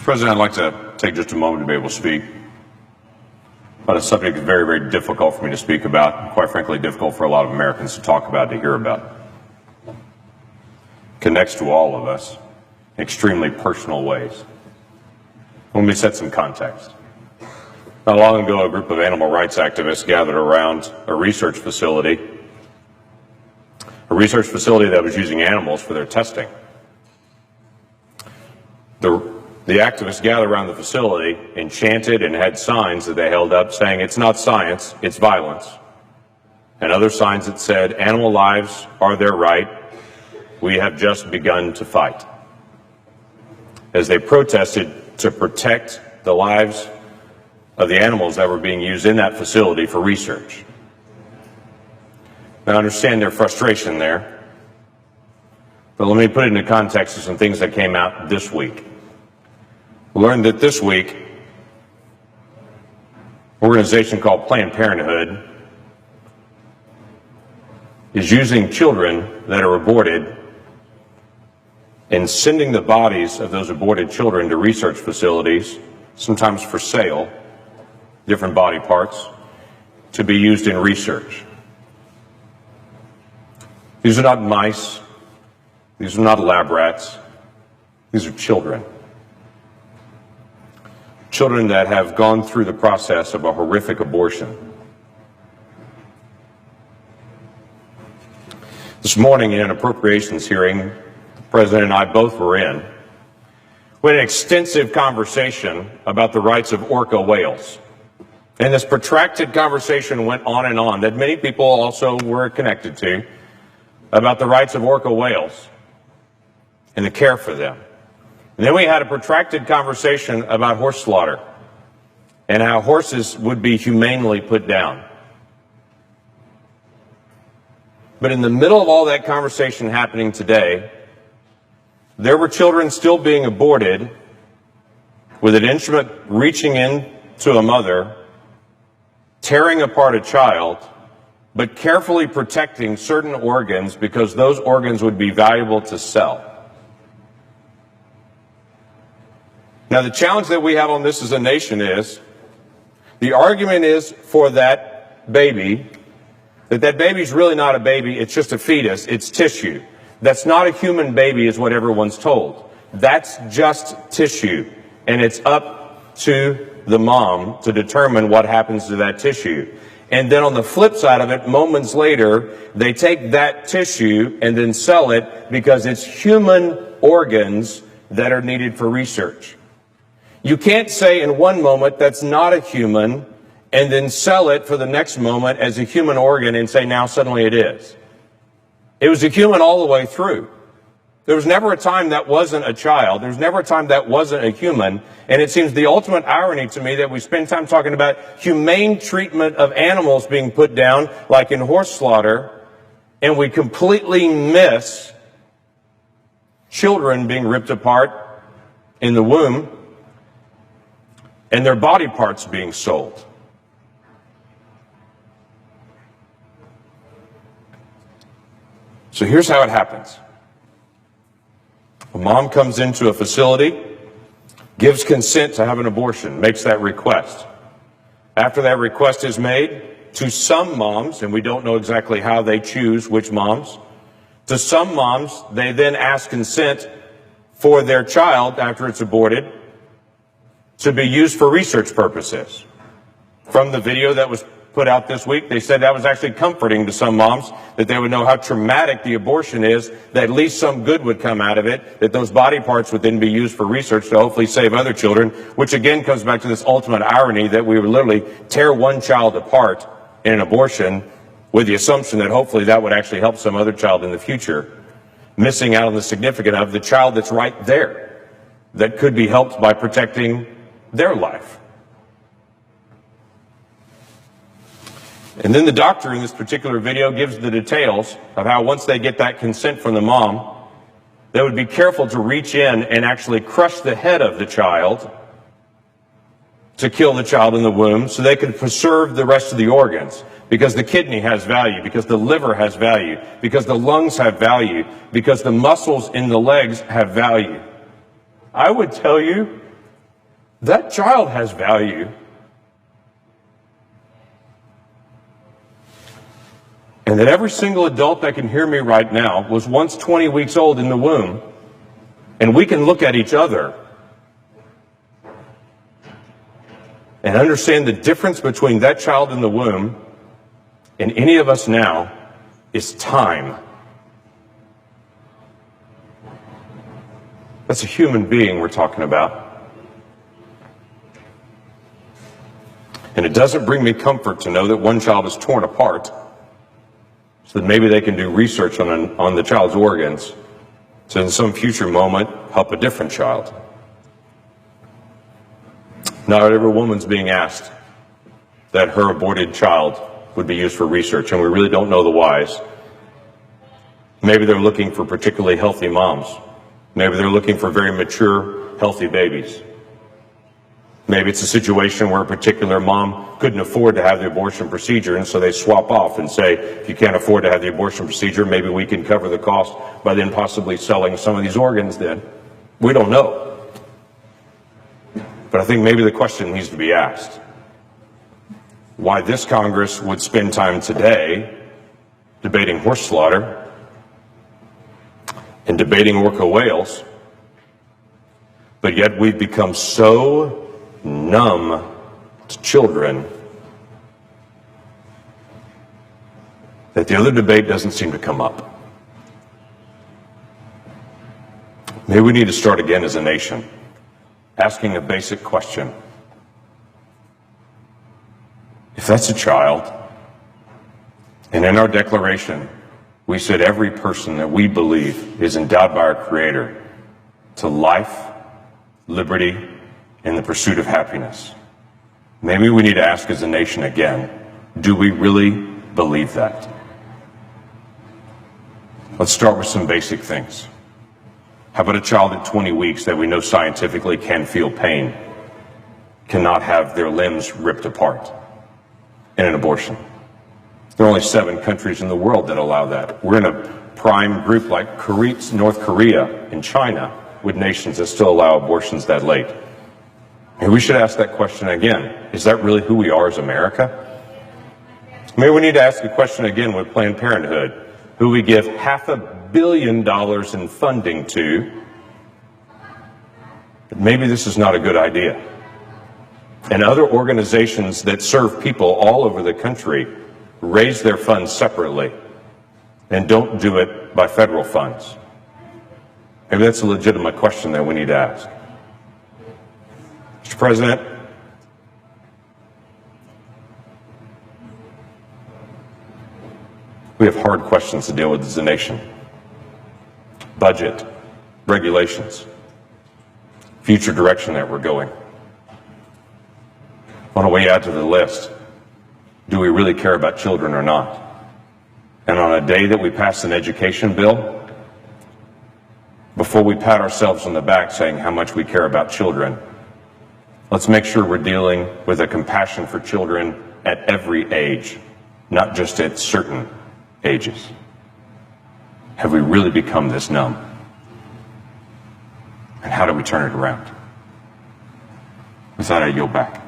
President, I'd like to take just a moment to be able to speak about a subject that's very, very difficult for me to speak about, and quite frankly, difficult for a lot of Americans to talk about, to hear about. It connects to all of us in extremely personal ways. Let me set some context. Not long ago, a group of animal rights activists gathered around a research facility that was using animals for their testing. The activists gathered around the facility and chanted and had signs that they held up saying, "It's not science, it's violence." And other signs that said, "Animal lives are their right. We have just begun to fight." As they protested to protect the lives of the animals that were being used in that facility for research. Now, I understand their frustration there, but let me put it into context of some things that came out this week. We learned that this week, an organization called Planned Parenthood is using children that are aborted and sending the bodies of those aborted children to research facilities, sometimes for sale, different body parts, to be used in research. These are not mice. These are not lab rats. These are children. Children that have gone through the process of a horrific abortion. This morning in an appropriations hearing, the President and I both were in, we had an extensive conversation about the rights of orca whales. And this protracted conversation went on and on, that many people also were connected to, about the rights of orca whales and the care for them. And then we had a protracted conversation about horse slaughter and how horses would be humanely put down. But in the middle of all that conversation happening today, there were children still being aborted with an instrument reaching in to a mother, tearing apart a child, but carefully protecting certain organs because those organs would be valuable to sell. Now, the challenge that we have on this as a nation is, the argument is for that baby, that baby's really not a baby, it's just a fetus, it's tissue. That's not a human baby is what everyone's told. That's just tissue, and it's up to the mom to determine what happens to that tissue. And then on the flip side of it, moments later, they take that tissue and then sell it because it's human organs that are needed for research. You can't say in one moment that's not a human and then sell it for the next moment as a human organ and say now suddenly it is. It was a human all the way through. There was never a time that wasn't a child. There was never a time that wasn't a human. And it seems the ultimate irony to me that we spend time talking about humane treatment of animals being put down, like in horse slaughter, and we completely miss children being ripped apart in the womb and their body parts being sold. So here's how it happens. A mom comes into a facility, gives consent to have an abortion, makes that request. After that request is made, to some moms, and we don't know exactly how they choose which moms, to some moms, they then ask consent for their child, after it's aborted, to be used for research purposes. From the video that was put out this week, they said that was actually comforting to some moms, that they would know how traumatic the abortion is, that at least some good would come out of it, that those body parts would then be used for research to hopefully save other children, which again comes back to this ultimate irony that we would literally tear one child apart in an abortion with the assumption that hopefully that would actually help some other child in the future, missing out on the significance of the child that's right there, that could be helped by protecting their life. And then the doctor in this particular video gives the details of how once they get that consent from the mom, they would be careful to reach in and actually crush the head of the child to kill the child in the womb so they could preserve the rest of the organs, because the kidney has value, because the liver has value, because the lungs have value, because the muscles in the legs have value. I would tell you That child has value. And that every single adult that can hear me right now was once 20 weeks old in the womb, and we can look at each other and understand the difference between that child in the womb and any of us now is time. That's a human being we're talking about. And it doesn't bring me comfort to know that one child is torn apart, so that maybe they can do research on the child's organs, so in some future moment, help a different child. Not every woman's being asked that her aborted child would be used for research, and we really don't know the whys. Maybe they're looking for particularly healthy moms. Maybe they're looking for very mature, healthy babies. Maybe it's a situation where a particular mom couldn't afford to have the abortion procedure, and so they swap off and say, if you can't afford to have the abortion procedure, maybe we can cover the cost by then possibly selling some of these organs then. We don't know. But I think maybe the question needs to be asked. Why this Congress would spend time today debating horse slaughter and debating orca whales, but yet we've become so numb to children that the other debate doesn't seem to come up. Maybe we need to start again as a nation, asking a basic question. If that's a child, and in our Declaration, we said every person that we believe is endowed by our Creator to life, liberty, and the pursuit of happiness. Maybe we need to ask as a nation again, do we really believe that? Let's start with some basic things. How about a child at 20 weeks that we know scientifically can feel pain, cannot have their limbs ripped apart in an abortion? There are only 7 countries in the world that allow that. We're in a prime group like North Korea and China with nations that still allow abortions that late. And we should ask that question again. Is that really who we are as America? Maybe we need to ask the question again with Planned Parenthood, who we give $500 million in funding to. But maybe this is not a good idea. And other organizations that serve people all over the country raise their funds separately and don't do it by federal funds. Maybe that's a legitimate question that we need to ask. Mr. President, we have hard questions to deal with as a nation. Budget, regulations, future direction that we're going. Why don't we add to the list? Do we really care about children or not? And on a day that we pass an education bill, before we pat ourselves on the back saying how much we care about children, let's make sure we're dealing with a compassion for children at every age, not just at certain ages. Have we really become this numb? And how do we turn it around? With that, I yield back.